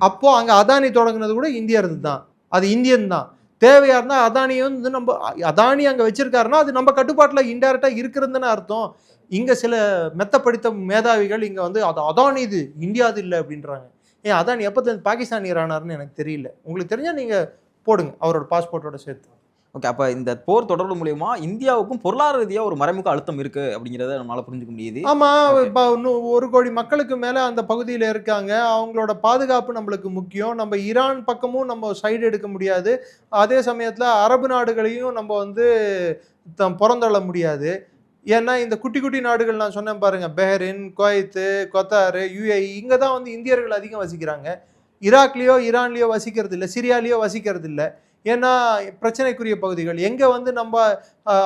அப்போ அங்கே அதானி தொடங்கினது கூட இந்தியர் தான், அது இந்தியன் தான். தேவையா இருந்தால் அதானியை வந்து நம்ம அதானி அங்கே வச்சிருக்காருன்னா அது நம்ம கட்டுப்பாட்டில் இன்டைரக்டாக இருக்கிறதுன்னு அர்த்தம். இங்கே சில மெத்தப்படுத்த மேதாவிகள் இங்கே வந்து அது அதானி இது இந்தியாது இல்லை அப்படின்றாங்க. அதானி எப்போ பாகிஸ்தானியர் ஆனார்னு எனக்கு தெரியல. உங்களுக்கு தெரிஞ்சால் நீங்கள் போடுங்க அவரோட பாஸ்போர்ட்டோட சேர்த்து. ஓகே. அப்போ இந்த போர் தொடர்பு மூலியமா இந்தியாவுக்கும் பொருளாதார ரீதியாக ஒரு மறைமுக அழுத்தம் இருக்கு அப்படிங்கிறத நம்மளால புரிஞ்சுக்க முடியுது. ஆமாம். இப்போ இன்னும் 1 கோடி மக்களுக்கு மேலே அந்த பகுதியில் இருக்காங்க. அவங்களோட பாதுகாப்பு நம்மளுக்கு முக்கியம். நம்ம ஈரான் பக்கமும் நம்ம சைடு எடுக்க முடியாது. அதே சமயத்தில் அரபு நாடுகளையும் நம்ம வந்து புறந்தள்ள முடியாது. ஏன்னா இந்த குட்டி குட்டி நாடுகள் நான் சொன்னேன் பாருங்க, பெஹ்ரைன், குவைத்து, கொத்தார், யுஏஇ, இங்கே தான் வந்து இந்தியர்கள் அதிகம் வசிக்கிறாங்க. ஈராக்லேயோ ஈரான்லேயோ வசிக்கிறது இல்லை, சிரியாலேயோ வசிக்கிறது இல்லை. ஏன்னா பிரச்சனைக்குரிய பகுதிகள் எங்கே வந்து நம்ம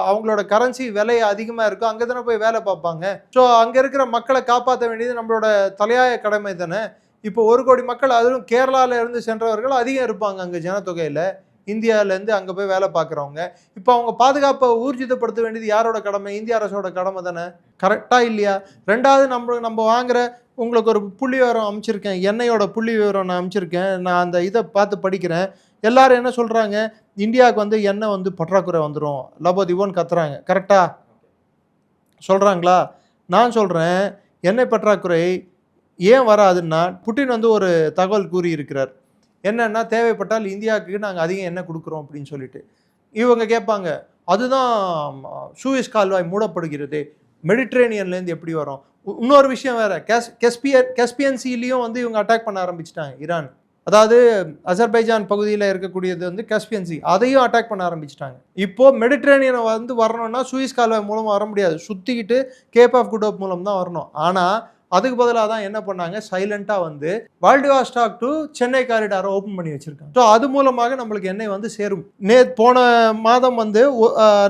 அவங்களோட கரன்சி விலை அதிகமாக இருக்கோ அங்கே தானே போய் வேலை பார்ப்பாங்க. ஸோ அங்கே இருக்கிற மக்களை காப்பாற்ற வேண்டியது நம்மளோட தலையாய கடமை தானே. இப்போ 1 கோடி மக்கள், அதுவும் கேரளாவில் இருந்து சென்றவர்கள் அதிகம் இருப்பாங்க அங்கே ஜனத்தொகையில். இந்தியாவிலேருந்து அங்கே போய் வேலை பார்க்குறவங்க. இப்போ அவங்க பாதுகாப்பை ஊர்ஜிதப்படுத்த வேண்டியது யாரோட கடமை? இந்திய அரசோட கடமை தானே. கரெக்டாக இல்லையா? 2வது நம்ம வாங்குற, உங்களுக்கு ஒரு புள்ளி விவரம் அமைச்சிருக்கேன், எண்ணெயோட புள்ளி விவரம் நான் அமைச்சிருக்கேன். நான் அந்த இதை பார்த்து படிக்கிறேன். எல்லாரும் என்ன சொல்கிறாங்க, இந்தியாவுக்கு வந்து எண்ணெய் வந்து பற்றாக்குறை வந்துடும், லபோதிபோன்னு கத்துறாங்க. கரெக்டா சொல்கிறாங்களா? நான் சொல்கிறேன், எண்ணெய் பற்றாக்குறை ஏன் வராதுன்னா, புட்டின் வந்து ஒரு தகவல் கூறியிருக்கிறார். என்னன்னா, தேவைப்பட்டால் இந்தியாவுக்கு நாங்கள் அதிகம் எண்ணெய் கொடுக்குறோம் அப்படின்னு சொல்லிட்டு. இவங்க கேட்பாங்க, அதுதான் சூயஸ் கால்வாய் மூடப்படுகிறது, மெடிட்ரேனியன்லேருந்து எப்படி வரும்? இன்னொரு விஷயம் வேறு, கெஸ்பியன் சீலையும் வந்து இவங்க அட்டாக் பண்ண ஆரம்பிச்சிட்டாங்க ஈரான். அதாவது அசர்பைஜான் பகுதியில் இருக்கக்கூடியது வந்து கஸ்பியன் சி, அதையும் அட்டாக் பண்ண ஆரம்பிச்சிட்டாங்க. இப்போது மெடிட்ரேனியனை வந்து வரணும்னா சூயஸ் கால்வாய் மூலமாக வர முடியாது, சுற்றிக்கிட்டு கேப் ஆஃப் குட் ஹோப் மூலம் தான் வரணும். ஆனால் அதுக்கு பதிலாக தான் என்ன பண்ணாங்க, சைலண்ட்டாக வந்து வால்டிவாஸ்டாக் டு சென்னை காரிடாரை ஓப்பன் பண்ணி வச்சுருக்காங்க. ஸோ அது மூலமாக நம்மளுக்கு எண்ணெய் வந்து சேரும். போன மாதம் வந்து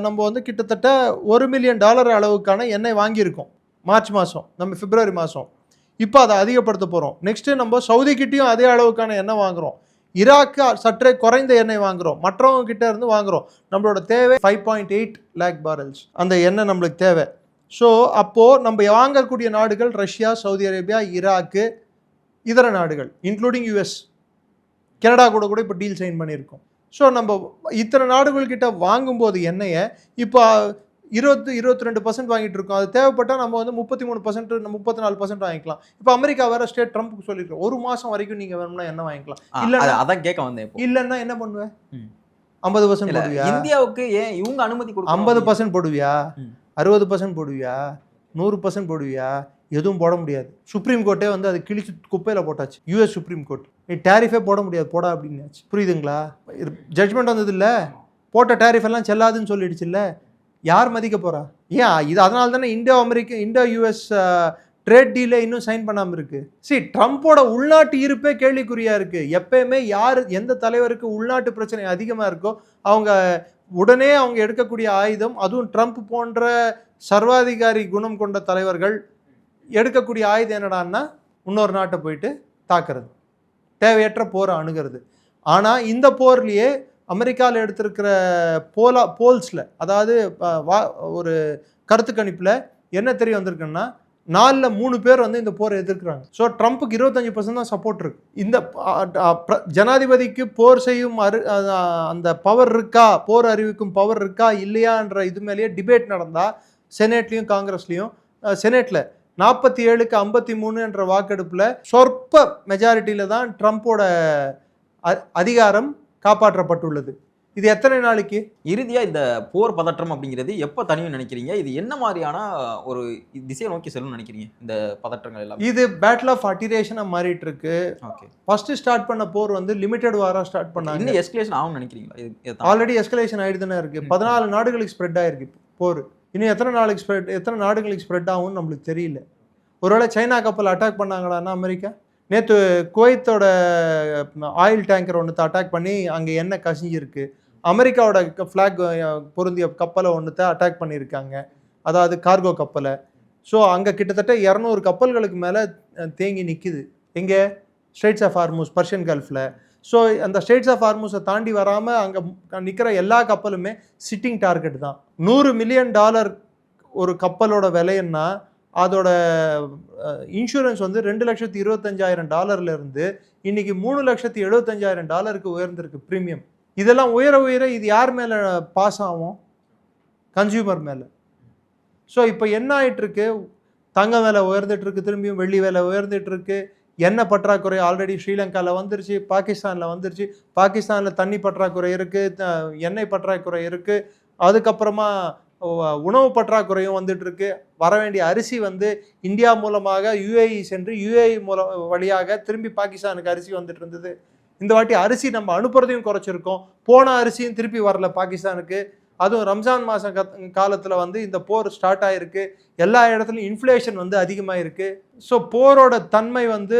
நம்ம வந்து கிட்டத்தட்ட $1 மில்லியன் அளவுக்கான எண்ணெய் வாங்கியிருக்கோம் மார்ச் மாதம், நம்ம பிப்ரவரி மாதம். இப்போ அதை அதிகப்படுத்த போகிறோம். நெக்ஸ்ட்டு நம்ம சவுதிக்கிட்டையும் அதே அளவுக்கான எண்ணெய் வாங்குகிறோம். ஈராக்கு சற்றே குறைந்த எண்ணெய் வாங்குகிறோம், மற்றவங்க கிட்டே இருந்து வாங்குகிறோம். நம்மளோட தேவை 5.8 lakh barrels அந்த எண்ணெய் நம்மளுக்கு தேவை. ஸோ அப்போது நம்ம வாங்கக்கூடிய நாடுகள் ரஷ்யா, சவுதி அரேபியா, ஈராக்கு, இதர நாடுகள் இன்க்ளூடிங் US, கனடா கூட இப்போ டீல் சைன் பண்ணியிருக்கோம். ஸோ நம்ம இத்தனை நாடுகள்கிட்ட வாங்கும்போது எண்ணெயை இப்போ 22% வாங்கிட்டு இருக்கோம். அது தேவைப்பட்டா நம்ம வந்து 33%, 34% வாங்கிக்கலாம். இப்போ அமெரிக்கா வேற ஸ்டேட் ட்ரம்ப்க்கு சொல்லியிருக்கு. 1 மாசம் வரைக்கும் நீங்க வேணும்னா எண்ணெய் வாங்கிக்கலாம். இல்லன்னா அதான் கேட்க வந்தேன் இப்போ. இல்லன்னா என்ன பண்ணுவ? ம். 50% இல்ல போடுவியா? இந்தியாவுக்கு ஏன் இவங்க அனுமதி கொடுக்கணும்? 50% போடுவியா? ம். 60% போடுவியா? 100% போடுவியா? எதுவும் போட முடியாது. சுப்ரீம் கோர்ட்டே வந்து அது கிழிச்சு குப்பையில போட்டாச்சு. US supreme court. நீ டாரிஃபே போட முடியாது போடா அப்படின்னாச்சு. புரியுதுங்களா? ஜட்ஜ்மெண்ட் வந்தது இல்ல. போட்ட டாரிஃப் எல்லாம் செல்லாதுன்னு சொல்லிடுச்சுல்ல. யார் மதிக்க போறா? ஏன் இது அதனால தானே இந்தோ யுஎஸ் ட்ரேட் டீலே இன்னும் சைன் பண்ணாம இருக்கு. ட்ரம்ப்போட உள்நாட்டு இருப்பே கேள்விக்குறியா இருக்கு. எப்பயுமே யார் எந்த தலைவருக்கு உள்நாட்டு பிரச்சனை அதிகமா இருக்கோ அவங்க உடனே அவங்க எடுக்கக்கூடிய ஆயுதம், அதுவும் ட்ரம்ப் போன்ற சர்வாதிகாரி குணம் கொண்ட தலைவர்கள் எடுக்கக்கூடிய ஆயுதம் என்னடான்னா இன்னொரு நாட்டை போயிட்டு தாக்குறது, தேவையற்ற போரை அணுகிறது. ஆனால் இந்த போர்லேயே அமெரிக்காவில் எடுத்திருக்கிற போல்ஸில், அதாவது ஒரு கருத்து கணிப்பில் என்ன தெரிய வந்திருக்குன்னா 4ல் 3 பேர் வந்து இந்த போரை எதிர்க்கிறாங்க. ஸோ ட்ரம்ப்புக்கு 25% தான் சப்போர்ட் இருக்கு. இந்த ஜனாதிபதிக்கு போர் செய்யும் அந்த பவர் இருக்கா, போர் அறிவிக்கும் பவர் இருக்கா இல்லையான்ற இது மேலேயே டிபேட் நடந்தால் செனேட்லேயும் காங்கிரஸ்லேயும், செனேட்டில் 47க்கு 53 என்ற வாக்கெடுப்பில் சொற்ப மெஜாரிட்டியில் தான் ட்ரம்ப்போட அதிகாரம் காப்பாற்றப்பட்டுள்ளது. இது எத்தனை நாளைக்கு? இறுதியா இந்த போர் பதற்றம் அப்படிங்கிறது எப்ப தனியும் நினைக்கிறீங்க? இது என்ன மாதிரியான ஒரு திசையை நோக்கி செல்லும் நினைக்கிறீங்க இந்த பதற்றங்கள் எல்லாம்? இது பேட்டில் ஆஃப் அட்டிரேஷனா மாறிட்டு இருக்கு. ஓகே. ஃபர்ஸ்ட் ஸ்டார்ட் பண்ண போர் வந்து லிமிடெட் வாரா ஸ்டார்ட் பண்ணாங்க. இன்னும் எஸ்கலேஷன் ஆகும் நினைக்கிறீங்களா? ஆல்ரெடி எஸ்கலேஷன் ஆயிட்டு தானே இருக்கு. 14 நாடுகளுக்கு ஸ்ப்ரெட் ஆயிருக்கு போர். இன்னும் எத்தனை நாடுகளுக்கு ஸ்ப்ரெட் ஆகும்னு நம்மளுக்கு தெரியல. ஒருவேளை சைனா கப்பல் அட்டாக் பண்ணாங்களான்னா அமெரிக்கா நேற்று குவைத்தோட ஆயில் டேங்கர் ஒன்று அட்டாக் பண்ணி அங்கே எண்ணெய் கசிஞ்சிருக்கு. அமெரிக்காவோட ஃப்ளாக் பொருந்திய கப்பலை ஒன்றுத்தை அட்டாக் பண்ணியிருக்காங்க, அதாவது கார்கோ கப்பலை. ஸோ அங்கே கிட்டத்தட்ட 200 கப்பல்களுக்கு மேலே தேங்கி நிற்கிது. எங்கே? ஸ்ட்ரெய்ட்ஸ் ஆஃப் ஹார்மூஸ், பர்ஷியன் கல்ஃபில். ஸோ அந்த ஸ்ட்ரெய்ட்ஸ் ஆஃப் ஹார்மூஸை தாண்டி வராமல் அங்கே நிற்கிற எல்லா கப்பலுமே சிட்டிங் டார்கெட் தான். $100 மில்லியன் ஒரு கப்பலோட விலைன்னா அதோட இன்சூரன்ஸ் வந்து $2,25,000 இருந்து இன்னைக்கு $3,75,000 உயர்ந்திருக்கு ப்ரீமியம். இதெல்லாம் உயர இது யார் மேலே பாஸ் ஆகும்? கன்சியூமர் மேலே. ஸோ இப்போ என்ன ஆகிட்டுருக்கு? தங்க விலை உயர்ந்துட்டுருக்கு, திரும்பியும் வெள்ளி விலை உயர்ந்துட்டுருக்கு. எண்ணெய் பற்றாக்குறை ஆல்ரெடி ஸ்ரீலங்காவில் வந்துருச்சு, பாகிஸ்தானில் வந்துருச்சு. பாகிஸ்தானில் தண்ணி பற்றாக்குறை இருக்குது, எண்ணெய் பற்றாக்குறை இருக்குது. அதுக்கப்புறமா உணவு பற்றாக்குறையும் வந்துட்டுருக்கு. வர வேண்டிய அரிசி வந்து இந்தியா மூலமாக யுஏஇ சென்று யுஏஇ வழியாக திரும்பி பாகிஸ்தானுக்கு அரிசி வந்துட்டு இருந்தது. இந்த வாட்டி அரிசி நம்ம அனுப்புறதையும் குறைச்சிருக்கோம், போன அரிசியும் திருப்பி வரல பாகிஸ்தானுக்கு. அதுவும் ரம்ஜான் மாதம் காலத்தில் வந்து இந்த போர் ஸ்டார்ட் ஆகிருக்கு. எல்லா இடத்துலையும் இன்ஃப்ளேஷன் வந்து அதிகமாக இருக்குது. ஸோ போரோட தன்மை வந்து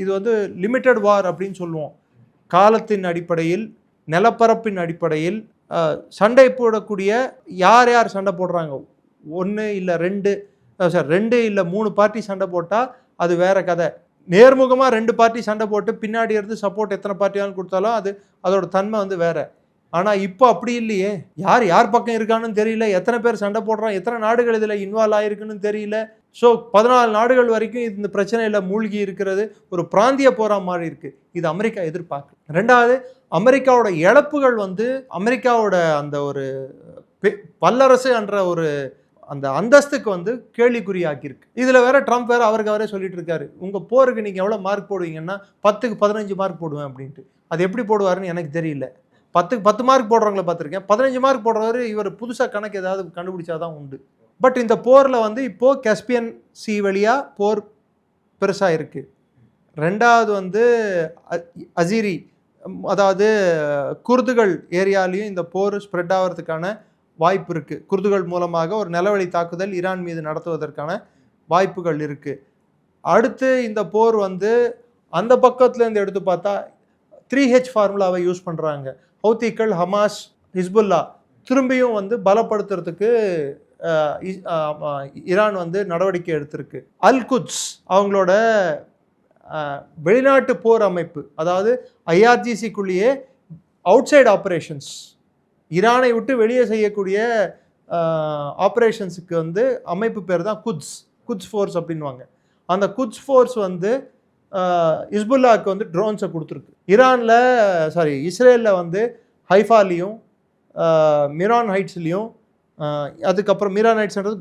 இது வந்து லிமிட்டட் வார் அப்படின்னு சொல்லுவோம். காலத்தின் அடிப்படையில், நிலப்பரப்பின் அடிப்படையில் சண்டை போடக்கூடிய யார் சண்டை போடுறாங்க, 1 இல்லை 2 இல்லை 3 பார்ட்டி சண்டை போட்டால் அது வேற கதை. நேர்முகமாக 2 பார்ட்டி சண்டை போட்டு பின்னாடி இருந்து சப்போர்ட் எத்தனை பார்ட்டியாலும் கொடுத்தாலும் அதோட தன்மை வந்து வேற. ஆனால் இப்போ அப்படி இல்லையே. யார் பக்கம் இருக்கான்னு தெரியல, எத்தனை பேர் சண்டை போடுறான், எத்தனை நாடுகள் இதில் இன்வால்வ் ஆகிருக்குன்னு தெரியல. ஸோ 14 நாடுகள் வரைக்கும் இந்த பிரச்சனையில் மூழ்கி இருக்கிறது. ஒரு பிராந்திய போரா மாதிரி இருக்குது. இது அமெரிக்கா எதிர்பார்க்கு. 2வது, அமெரிக்காவோட இழப்புகள் வந்து அமெரிக்காவோட அந்த ஒரு வல்லரசு என்ற ஒரு அந்த அந்தஸ்துக்கு வந்து கேள்விக்குறியாக்கியிருக்கு. இதில் வேற ட்ரம்ப் வேற அவருக்கு அவரே சொல்லிட்டு இருக்காரு, உங்கள் போருக்கு நீங்கள் எவ்வளோ மார்க் போடுவீங்கன்னா 10க்கு 15 மார்க் போடுவேன் அப்படின்ட்டு. அது எப்படி போடுவாருன்னு எனக்கு தெரியல. 10க்கு 10 மார்க் போடுறவங்களை பார்த்துருக்கேன். 15 மார்க் போடுறவர் இவர் புதுசாக கணக்கு ஏதாவது கண்டுபிடிச்சாதான் உண்டு. பட் இந்த போரில் வந்து இப்போது கஸ்பியன் சி வழியாக போர் பெருசாக இருக்குது. 2வது வந்து அசிரி, அதாவது குர்துகள் ஏரியாலையும் இந்த போர் ஸ்ப்ரெட் ஆகிறதுக்கான வாய்ப்பு இருக்குது. குர்துகள் மூலமாக ஒரு நிலவழி தாக்குதல் ஈரான் மீது நடத்துவதற்கான வாய்ப்புகள் இருக்குது. அடுத்து இந்த போர் வந்து அந்த பக்கத்துலேருந்து எடுத்து பார்த்தா 3H ஃபார்முலாவை யூஸ் பண்ணுறாங்க. ஹவுத்திகள், ஹமாஸ், ஹிஸ்புல்லா திரும்பியும் வந்து பலப்படுத்துறதுக்கு ஈரான் வந்து நடவடிக்கை எடுத்திருக்கு. அல் குத்ஸ் அவங்களோட வெளிநாட்டு போர் அமைப்பு, அதாவது IRGCக்குள்ளேயே அவுட் சைடு ஆப்ரேஷன்ஸ், ஈரானை விட்டு வெளியே செய்யக்கூடிய ஆப்ரேஷன்ஸுக்கு வந்து அமைப்பு பேர் தான் குத்ஸ் ஃபோர்ஸ் அப்படின்வாங்க. அந்த குத்ஸ் ஃபோர்ஸ் வந்து ஹிஸ்புல்லாவுக்கு வந்து ட்ரோன்ஸை கொடுத்துருக்கு. இஸ்ரேலில் வந்து ஹைஃபாலையும் மிரான் ஹைட்ஸ்லேயும் அதுக்கப்புறம் மீரானைட்ஸ்ன்றது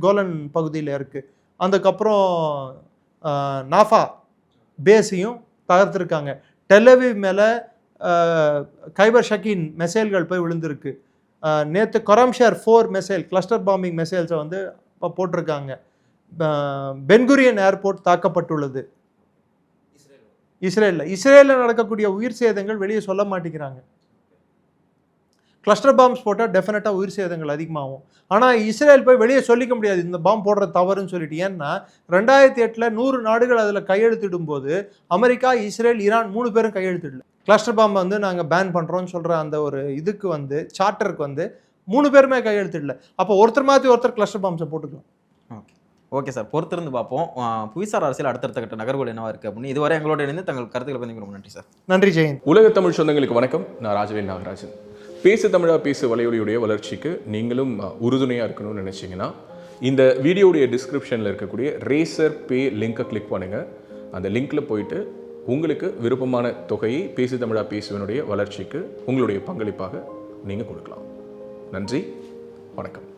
கோலன் பகுதியில் இருக்குது. அதுக்கப்புறம் நாஃபா பேஸையும் தகர்த்துருக்காங்க. டெல்லவிவ் மேலே கைபர் ஷக்கீன் மெசைல்கள் போய் விழுந்திருக்கு. நேற்று கொரம்ஷர் 4 மெசைல் கிளஸ்டர் பாம்பிங் மெசைல்ஸை வந்து போட்டிருக்காங்க. பென்குரியன் ஏர்போர்ட் தாக்கப்பட்டுள்ளது இஸ்ரேலில் நடக்கக்கூடிய உயிர் சேதங்கள் வெளியே சொல்ல மாட்டேங்கிறாங்க. கிளஸ்டர் பாம்ஸ் போட்டால் டெஃபினட்டாக உயிர் சேதங்கள் அதிகமாகும். ஆனால் இஸ்ரேல் போய் வெளியே சொல்லிக்க முடியாது இந்த பாம்பு போடுற தவறுன்னு சொல்லிட்டு. ஏன்னா 2008 100 நாடுகள் அதில் கையெழுத்திடும் போது அமெரிக்கா, இஸ்ரேல், ஈரான் 3 பேரும் கையெழுத்திடல. கிளஸ்டர் பாம்பை வந்து நாங்கள் பேன் பண்ணுறோம்னு சொல்கிற அந்த ஒரு இதுக்கு வந்து சார்ட்டருக்கு வந்து 3 பேருமே கையெழுத்திடல. அப்போ ஒருத்தர் மாற்றி ஒருத்தர் கிளஸ்டர் பாம்ஸை போட்டுக்கலாம். ஓகே சார், பொறுத்திருந்து பார்ப்போம். புவிசார் அரசியல் அடுத்தடுத்த கட்ட நகர்வுகள் என்னவா இருக்குது அப்படின்னு இதுவரை எங்களோட இணைந்து தங்கள் கருத்துக்களை பதிவு ரொம்ப நன்றி சார். நன்றி ஜெயந்த். உலக தமிழ் சொந்தங்களுக்கு வணக்கம். நான் ராஜவேல் நாகராஜன். பேசு தமிழா பேசு வலையொலியுடைய வளர்ச்சிக்கு நீங்களும் உறுதுணையாக இருக்கணும்னு நினச்சிங்கன்னா இந்த வீடியோடைய டிஸ்கிரிப்ஷனில் இருக்கக்கூடிய ரேசர் பே லிங்கை கிளிக் பண்ணுங்கள். அந்த லிங்க்கில் போயிட்டு உங்களுக்கு விருப்பமான தொகையை பேசு தமிழா பேசுவனுடைய வளர்ச்சிக்கு உங்களுடைய பங்களிப்பாக நீங்கள் கொடுக்கலாம். நன்றி, வணக்கம்.